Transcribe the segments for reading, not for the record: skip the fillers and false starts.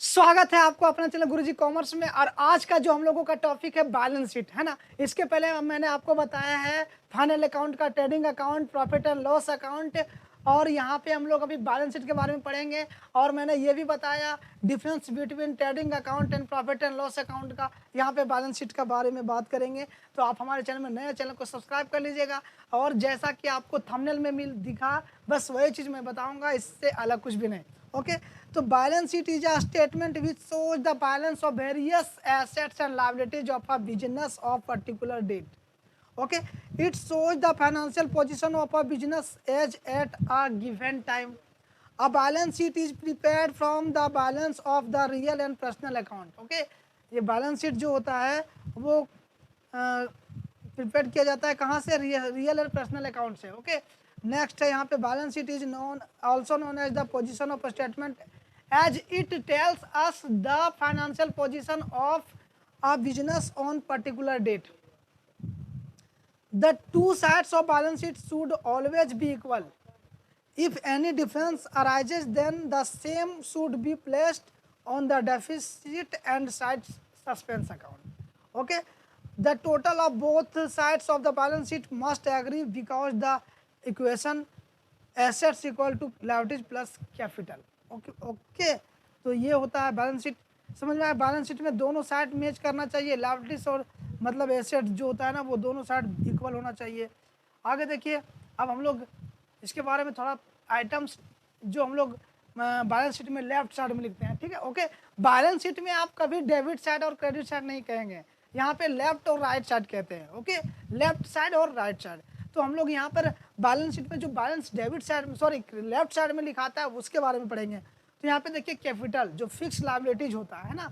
स्वागत है आपको अपना चैनल गुरुजी कॉमर्स में। और आज का जो हम लोगों का टॉपिक है बैलेंस शीट है ना। इसके पहले मैंने आपको बताया है फाइनल अकाउंट का, trading account, profit and loss account, और यहाँ पे हम लोग अभी बैलेंस शीट के बारे में पढ़ेंगे। और मैंने ये भी बताया difference between trading account and profit and loss account का। यहाँ पे बैलेंस शीट के बारे में बात करेंगे। तो आप हमारे चैनल में नए चैनल को सब्सक्राइब कर लीजिएगा। और जैसा कि आपको थंबनेल में मिल दिखा, बस वही चीज़ मैं बताऊँगा, इससे अलग कुछ भी नहीं। ओके, तो balance sheet is a statement which shows the balance of various assets and liabilities of a business of particular date. Okay, it shows the financial position of a business as at a given time. A balance sheet is prepared from the balance of the real and personal account. Okay, ये balance sheet जो होता है वो prepare किया जाता है कहाँ से? रियल और पर्सनल अकाउंट से। ओके, नेक्स्ट है यहाँ पे balance sheet is known also known as the position of statement as it tells us the financial position of a business on particular date. The two sides of balance sheet should always be equal. If any difference arises, then the same should be placed on the deficit and side suspense account. Okay, the total of both sides of the balance sheet must agree because the equation assets equal to liabilities plus capital. Okay, तो ये होता है balance sheet. समझ में आया? Balance sheet में दोनों side match करना चाहिए, लायबिलिटीज और मतलब एसेट जो होता है ना वो दोनों साइड इक्वल होना चाहिए। आगे देखिए, अब हम लोग इसके बारे में थोड़ा आइटम्स जो हम लोग बैलेंस शीट में लेफ्ट साइड में लिखते हैं। ठीक है, ओके। बैलेंस शीट में आप कभी डेबिट साइड और क्रेडिट साइड नहीं कहेंगे, यहाँ पे लेफ्ट और राइट साइड कहते हैं। ओके, लेफ्ट साइड और राइट साइड। तो हम लोग यहाँ पर बैलेंस शीट में जो balance debit side sorry left side में लिखाता है उसके बारे में पढ़ेंगे। तो यहाँ पे देखिए कैपिटल जो फिक्स लायबिलिटीज होता है ना,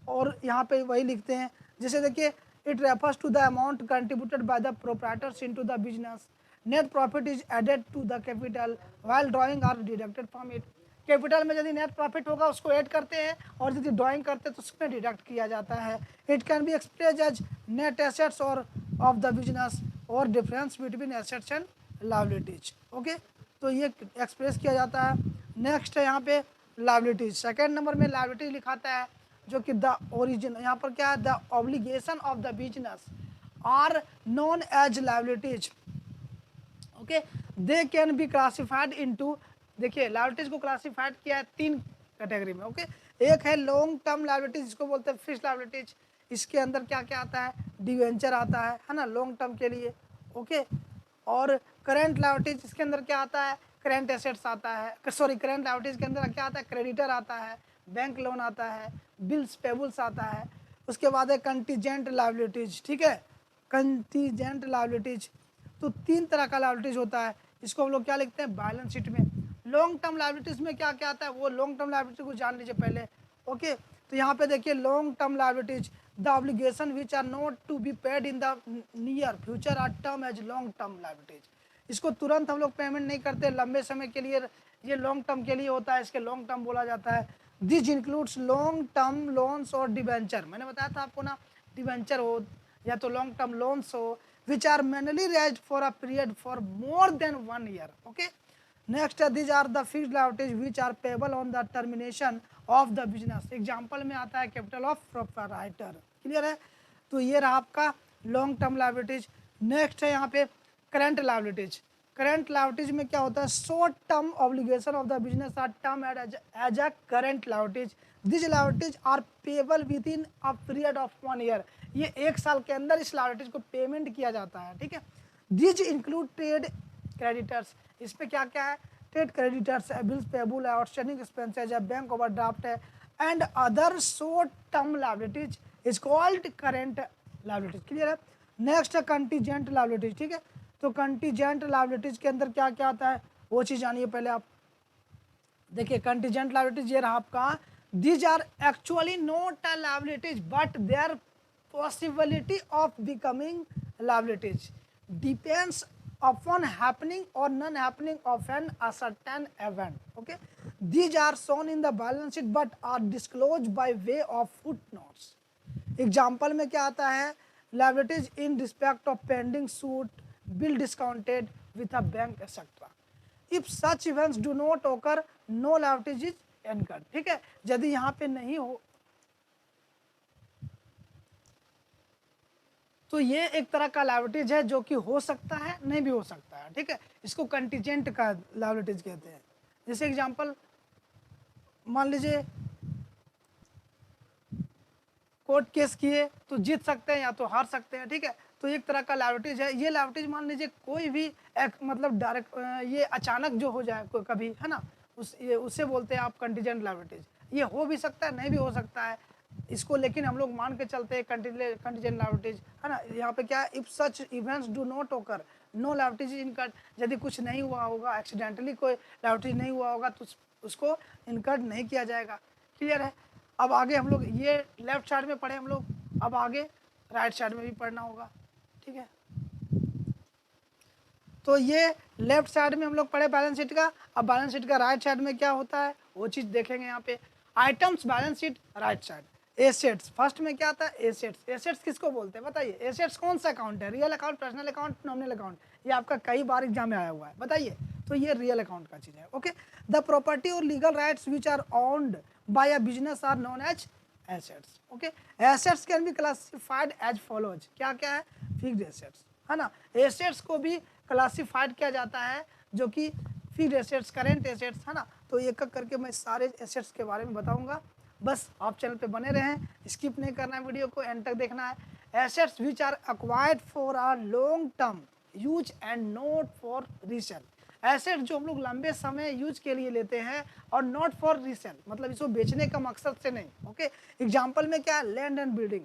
और यहाँ पे वही लिखते हैं। जैसे देखिए, it refers to the amount contributed by the proprietors into the business. Net profit is added to the capital while drawing are deducted from it. Capital में यदि नेट प्रॉफिट होगा उसको ऐड करते हैं, और यदि ड्राइंग करते हैं तो उसमें डिडक्ट किया जाता है। It can be express as net assets और ऑफ द बिजनेस और difference between assets and liabilities. Okay, तो ये एक्सप्रेस किया जाता है। नेक्स्ट है यहाँ पे लायबिलिटीज। सेकेंड नंबर में लायबिलिटीज लिखाता है जो कि द ओरिजिन, यहाँ पर क्या है? The obligation of the business are known as liabilities. Okay, they can be classified into, देखिए लायबिलिटीज को क्लासिफाइड किया है तीन कैटेगरी में। ओके, एक है लॉन्ग टर्म लायबिलिटीज जिसको बोलते हैं फिक्स्ड लायबिलिटीज। इसके अंदर क्या क्या आता है? डिवेंचर आता है ना, लॉन्ग टर्म के लिए। ओके, और करेंट लायबिलिटीज इसके अंदर क्या आता है? करेंट एसेट्स आता है, सॉरी करेंट लायबिलिटीज के अंदर क्या आता है? क्रेडिटर आता है, बैंक लोन आता है, बिल्स पेबल्स आता है। उसके बाद है कंटीजेंट लायबिलिटीज। ठीक है, कंटीजेंट लायबिलिटीज। तो तीन तरह का लायबिलिटीज होता है। इसको हम लोग क्या लिखते हैं बैलेंस शीट में? लॉन्ग टर्म लायबिलिटीज में क्या क्या आता है वो लॉन्ग टर्म लायबिलिटी को जान लीजिए पहले। ओके, तो यहाँ पे देखिए long term liabilities the obligation which are not to be paid in the near future are term as long term liabilities. इसको तुरंत हम लोग पेमेंट नहीं करते, लंबे समय के लिए ये लॉन्ग टर्म के लिए होता है, इसके लॉन्ग टर्म बोला जाता है। This includes long term loans और डिवेंचर। मैंने बताया था आपको ना, डिवेंचर हो या तो लॉन्ग टर्म लोन्स हो which are manually raised for a period for more than 1 year. Okay, next these are the fixed liabilities which are payable on the termination of the business. Example में आता है capital of proprietor. Clear है? तो ये रहा आपका long term liabilities. Next है यहाँ पे करंट लायबिलिटीज। करंट लायबिलिटीज में क्या होता है? Short term obligation of the business are term as a current liabilities. This liabilities are payable within a period of 1 year. ये 1 साल के अंदर इस लायबिलिटीज को पेमेंट किया जाता है। ठीक है, दिस इंक्लूड ट्रेड क्रेडिटर्स। इस पे क्या क्या है? ट्रेड क्रेडिटर्स है, बिल्स पेबल है, आउटस्टैंडिंग एक्सपेंसेस है, बैंक ओवरड्राफ्ट है, and other short term liabilities is called current liabilities. Clear है? नेक्स्ट है कंटीजेंट लायबिलिटीज। ठीक है, तो कंटीजेंट लायबिलिटीज के अंदर क्या क्या आता है वो चीज जानिए पहले आप। देखिए कंटीजेंट लायबिलिटीज ये रहा आपका। These are actually not a liabilities but there possibility of becoming liabilities depends upon happening or non-happening of a certain event. Okay, these are shown in the balance sheet but are disclosed by way of footnotes. Example में क्या आता है? Liabilities in respect of pending suit, bill discounted with a bank, etc. If such events do not occur, no liabilities is incurred, ठीक है। यदि यहाँ पे नहीं हो तो ये एक तरह का लाइबिलिटीज है जो कि हो सकता है, नहीं भी हो सकता है, ठीक है। इसको कंटीजेंट का लाइबिलिटीज कहते हैं। जैसे एग्जांपल मान लीजिए कोर्ट केस किए तो जीत सकते हैं या तो हार सकते हैं, ठीक है। तो एक तरह का लाइबिलिटीज है। ये लाइबिलिटीज मान लीजिए कोई भी मतलब डायरेक्ट ये अचानक जो हो जाए कोई कभी, है ना, उससे बोलते हैं आप कंटीजेंट लाइबिलिटीज। ये हो भी सकता है, नहीं भी हो सकता है इसको, लेकिन हम लोग मान के चलते हैं कंटीजेंट लाइबिलिटीज, है ना। यहाँ पे क्या है, if such events do not ओकर नो लाइबिलिटीज इनकर्ड। यदि कुछ नहीं हुआ होगा, एक्सीडेंटली कोई लाइबिलिटीज नहीं हुआ होगा तो उसको इनकर्ड नहीं किया जाएगा। क्लियर है। अब आगे हम लोग ये लेफ्ट साइड में पढ़े हम लोग, अब आगे राइट साइड में भी पढ़ना होगा, ठीक है। तो ये लेफ्ट साइड में हम लोग पढ़े बैलेंस शीट का। अब बैलेंस शीट का राइट साइड में क्या होता है वो चीज देखेंगे यहाँ पे। Items balance sheet right side. Assets first में क्या आता है, एसेट्स। एसेट्स किसको बोलते हैं बताइए। एसेट्स कौन सा अकाउंट है, real account, personal account, nominal account. ये आपका कई बार एग्जाम में आया हुआ है, बताइए। तो ये रियल अकाउंट का चीज है, ओके। द प्रॉपर्टी और legal rights which are owned by a business are known as assets, okay. Assets can be classified as follows. क्या क्या है, फिक्स्ड एसेट्स, है ना। एसेट्स को भी क्लासिफाइड किया जाता है जो कि फिक्स्ड एसेट्स, करेंट एसेट्स, है ना। तो एक एक करके मैं सारे एसेट्स के बारे में बताऊंगा। बस आप चैनल पे बने रहें, स्किप नहीं करना है, वीडियो को एंड तक देखना है। Assets which are acquired for a long term use and not for resale. Asset जो हम लोग लंबे समय यूज के लिए लेते हैं और नॉट फॉर रीसेल, मतलब इसको बेचने का मकसद से नहीं, ओके। एग्जाम्पल में क्या है, land and building,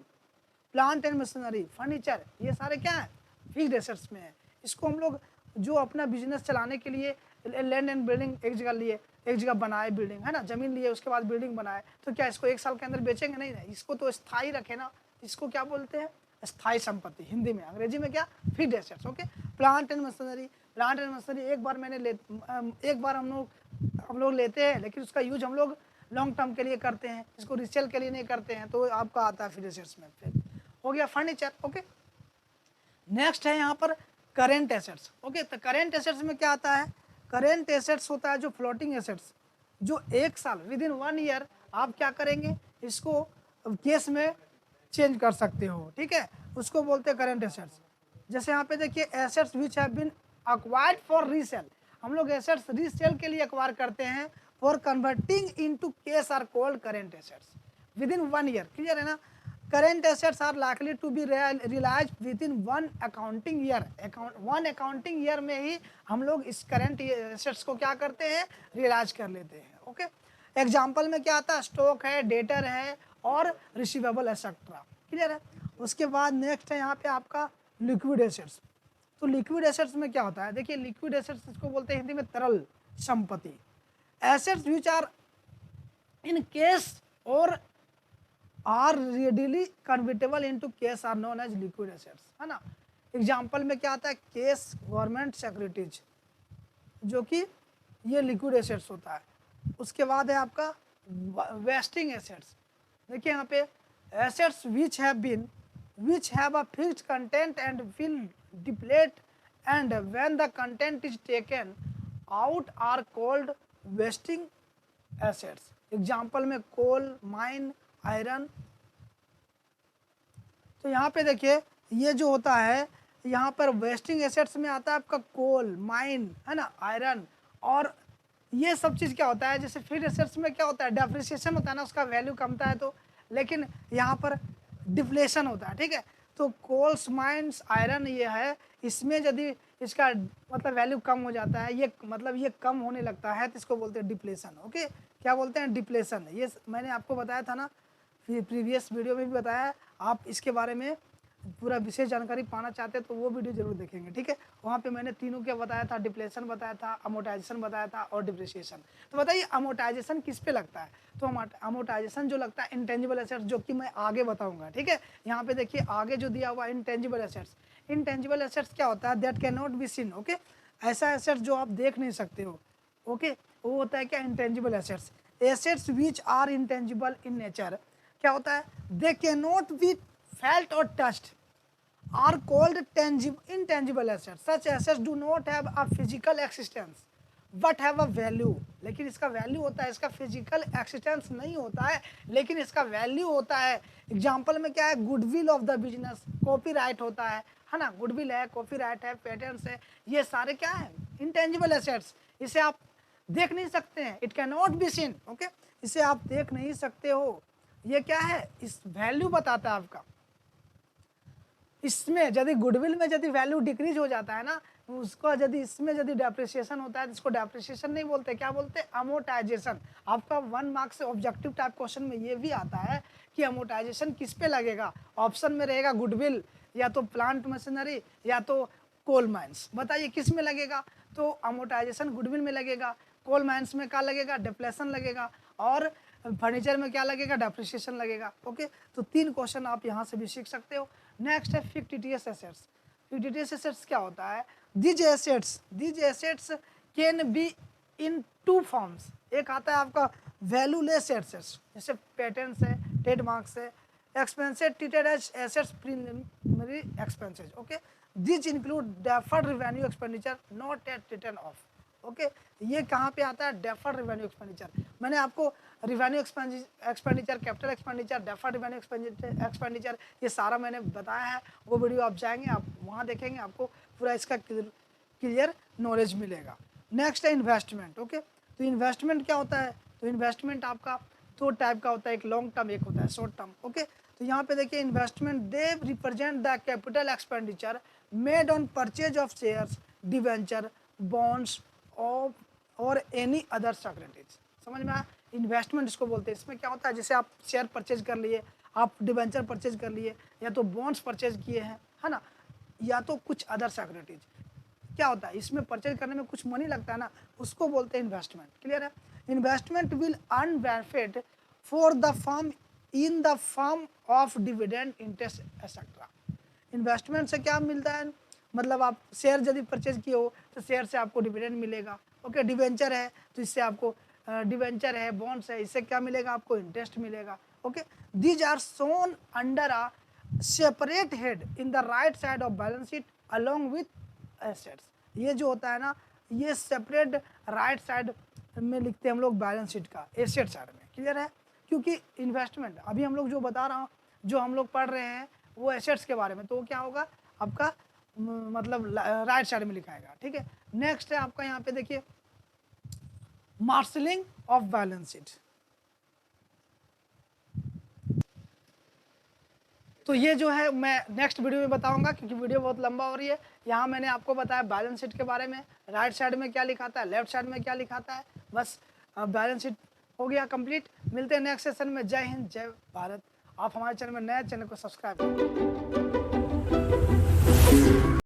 plant and machinery, furniture, ये सारे क्या है, फिक्स्ड एसेट्स में है। इसको हम लोग जो अपना बिजनेस चलाने के लिए लैंड एंड बिल्डिंग एक जगह लिए, एक जगह बनाए बिल्डिंग, है ना, जमीन लिए उसके बाद बिल्डिंग बनाए, तो क्या इसको एक साल के अंदर बेचेंगे, नहीं नहीं, इसको तो स्थायी रखे ना। इसको क्या बोलते हैं, स्थायी संपत्ति, हिंदी में, अंग्रेजी में क्या, fixed assets, okay. Plant and machinery, plant and machinery एक बार हम लोग लेते हैं, लेकिन उसका यूज हम लोग लॉन्ग टर्म के लिए करते हैं, इसको रिसेल के लिए नहीं करते हैं, तो आपका आता है फिक्स्ड एसेट्स में। फिर हो गया फर्नीचर, ओके। नेक्स्ट है यहाँ पर करेंट एसेट्स, ओके। तो करेंट एसेट्स में क्या आता है, करेंट एसेट्स होता है जो फ्लोटिंग एसेट्स, जो एक साल विद इन 1 ईयर आप क्या करेंगे, इसको केस में चेंज कर सकते हो, ठीक है, उसको बोलते हैं करेंट एसेट्स। जैसे यहाँ पे देखिए, assets which have been acquired for resale, हम लोग एसेट्स रीसेल के लिए अक्वायर करते हैं, for converting into cash are called current assets within 1 year. Clear है ना। current assets are likely to be realized within one accounting year। One accounting year में ही हम लोग इस करंट एसेट्स को क्या करते हैं, रियलाइज कर लेते हैं, ओके। एग्जांपल में क्या आता है, स्टॉक है, डेटर है और रिसीवेबल एक्सेट्रा। क्लियर है। उसके बाद नेक्स्ट है यहाँ पे आपका लिक्विड एसेट्स। तो लिक्विड एसेट्स में क्या होता है, देखिए लिक्विड एसेट्स इसको बोलते हैं हिंदी में तरल संपत्ति। Assets which are in cash or are readily convertible into cash are known as liquid assets, है ना। एग्जांपल में क्या आता है, केस, गवर्नमेंट सिक्योरिटीज, जो कि ये लिक्विड एसेट्स होता है। उसके बाद है आपका वेस्टिंग एसेट्स। देखिए यहाँ पे assets which have a fixed content and will deplete and when the content is taken out are called wasting assets. Example में कोल, माइन, आयरन। तो यहाँ पे देखिए ये जो होता है, यहाँ पर वेस्टिंग एसेट्स में आता है आपका कोल, माइन, है ना, आयरन, और ये सब चीज़ क्या होता है, जैसे फिक्स्ड एसेट्स में क्या होता है, डेप्रिसिएशन होता है ना, उसका वैल्यू कमता है, तो लेकिन यहाँ पर डिप्लेशन होता है, ठीक है। तो कोल्स, माइंस, आयरन ये है, इसमें यदि इसका मतलब वैल्यू कम हो जाता है, ये मतलब ये कम होने लगता है, तो इसको बोलते हैं डिप्लेशन, ओके। क्या बोलते हैं, डिप्लेशन। ये मैंने आपको बताया था ना, प्रीवियस वीडियो में भी बताया। आप इसके बारे में पूरा विशेष जानकारी पाना चाहते हैं तो वो वीडियो जरूर देखेंगे, ठीक है। वहाँ पे मैंने तीनों क्या बताया था, डिप्लेशन बताया था, अमोर्टाइजेशन बताया था और डिप्रिसिएशन। तो बताइए अमोर्टाइजेशन किस पे लगता है, तो अमोर्टाइजेशन जो लगता है इंटेंजिबल एसेट्स, जो कि मैं आगे बताऊंगा, ठीक है। यहाँ पे देखिए आगे जो दिया हुआ इंटेंजिबल एसेट्स। इंटेंजिबल एसेट्स क्या होता है, that can not be seen, okay. ऐसा एसेट्स जो आप देख नहीं सकते हो, ओके, वो होता है क्या, intangible assets. Assets which are intangible in nature, क्या होता है, they can not be felt और touched are called intangible assets. Such assets do not have a physical existence but have a value, लेकिन इसका वैल्यू होता है, इसका physical existence नहीं होता है लेकिन इसका वैल्यू होता है। एग्जाम्पल में क्या है, goodwill of the business, copyright होता है ना, गुडविल है, कॉपीराइट है, पेटेंट्स है, ये सारे क्या है, इंटेंजिबल एसेट्स। इसे आप देख नहीं सकते हैं, it can not be seen, okay, इसे आप देख नहीं सकते हो। ये क्या है, इस वैल्यू बताता है आपका। इसमें यदि गुडविल में यदि वैल्यू डिक्रीज हो जाता है ना, उसको यदि इसमें यदि डेप्रिसिएशन होता है तो इसको डेप्रिसिएशन नहीं बोलते, क्या बोलते हैं, अमोर्टाइजेशन। आपका 1 मार्क्स से ऑब्जेक्टिव टाइप क्वेश्चन में ये भी आता है कि अमोर्टाइजेशन किस पे लगेगा। ऑप्शन में रहेगा गुडविल, या तो प्लांट मशीनरी, या तो कोल माइंस। बताइए किस में लगेगा, तो अमोर्टाइजेशन गुडविल में लगेगा, कोल माइंस में क्या लगेगा, डिप्लेशन लगेगा, और फर्नीचर में क्या लगेगा, डेप्रिसिएशन लगेगा। ओके, तो 3 क्वेश्चन आप यहाँ से भी सीख सकते हो। नेक्स्ट है फिक्टिटियस एसेट्स। फिक्टिटियस एसेट्स क्या होता है, these assets can be in 2 forms. एक आता है आपका वैल्यूलेस एसेट्स, जैसे पेटेंट्स है, ट्रेडमार्क्स है, expenses treated as assets primary expenses. Okay, this include deferred revenue expenditure not at return of. Okay, ये कहाँ पे आता है, डेफर्ड रेवेन्यू एक्सपेंडिचर। मैंने आपको revenue expenditure, capital expenditure, deferred revenue expenditure, ये सारा मैंने बताया है। वो वीडियो आप जाएंगे, आप वहाँ देखेंगे, आपको पूरा इसका क्लियर नॉलेज मिलेगा। नेक्स्ट है इन्वेस्टमेंट। ओके, तो इन्वेस्टमेंट क्या होता है, तो इन्वेस्टमेंट आपका 2 टाइप का होता है, एक लॉन्ग टर्म, एक होता है शॉर्ट टर्म। ओके, तो यहाँ पे देखिए investment, they represent the capital expenditure made on purchase of shares, debenture, bonds और एनी अदर सिक्योरिटीज। समझ में आया, इन्वेस्टमेंट इसको बोलते हैं। इसमें क्या होता है, जैसे आप शेयर परचेज कर लिए, आप डिवेंचर परचेज कर लिए, या तो बॉन्ड्स परचेज किए हैं, है ना, या तो कुछ अदर सिक्योरिटीज। क्या होता है, इसमें परचेज करने में कुछ मनी लगता है ना, उसको बोलते हैं इन्वेस्टमेंट। क्लियर है, investment will earn benefit for the firm in the form of dividend, interest etcetera. Investment से क्या मिलता है, मतलब आप शेयर यदि परचेज किए हो तो शेयर से आपको डिविडेंड मिलेगा। ओके, डिवेंचर है तो इससे आपको डिवेंचर है, बॉन्ड्स है, इससे क्या मिलेगा, आपको इंटरेस्ट मिलेगा। Okay, these are shown under a separate head in the right side of balance sheet along with assets. ये जो होता है ना, ये सेपरेट राइट साइड में लिखते हैं हम लोग बैलेंस शीट का, एसेट साइड में। क्लियर है, क्योंकि इन्वेस्टमेंट अभी हम लोग जो बता रहा हूँ, जो हम लोग पढ़ रहे हैं वो एसेट्स के बारे में, तो क्या होगा आपका, मतलब राइट साइड में लिखाएगा। ठीक है, नेक्स्ट है आपका यहाँ पे देखिए मार्शलिंग ऑफ बैलेंस शीट। तो ये जो है मैं नेक्स्ट वीडियो में बताऊंगा, क्योंकि वीडियो बहुत लंबा हो रही है। यहाँ मैंने आपको बताया बैलेंस शीट के बारे में, राइट साइड में क्या लिखाता है, लेफ्ट साइड में क्या लिखाता है, बस बैलेंस शीट हो गया कंप्लीट। मिलते हैं नेक्स्ट सेशन में। जय हिंद, जय भारत। आप हमारे चैनल में नए, चैनल को सब्सक्राइब करें।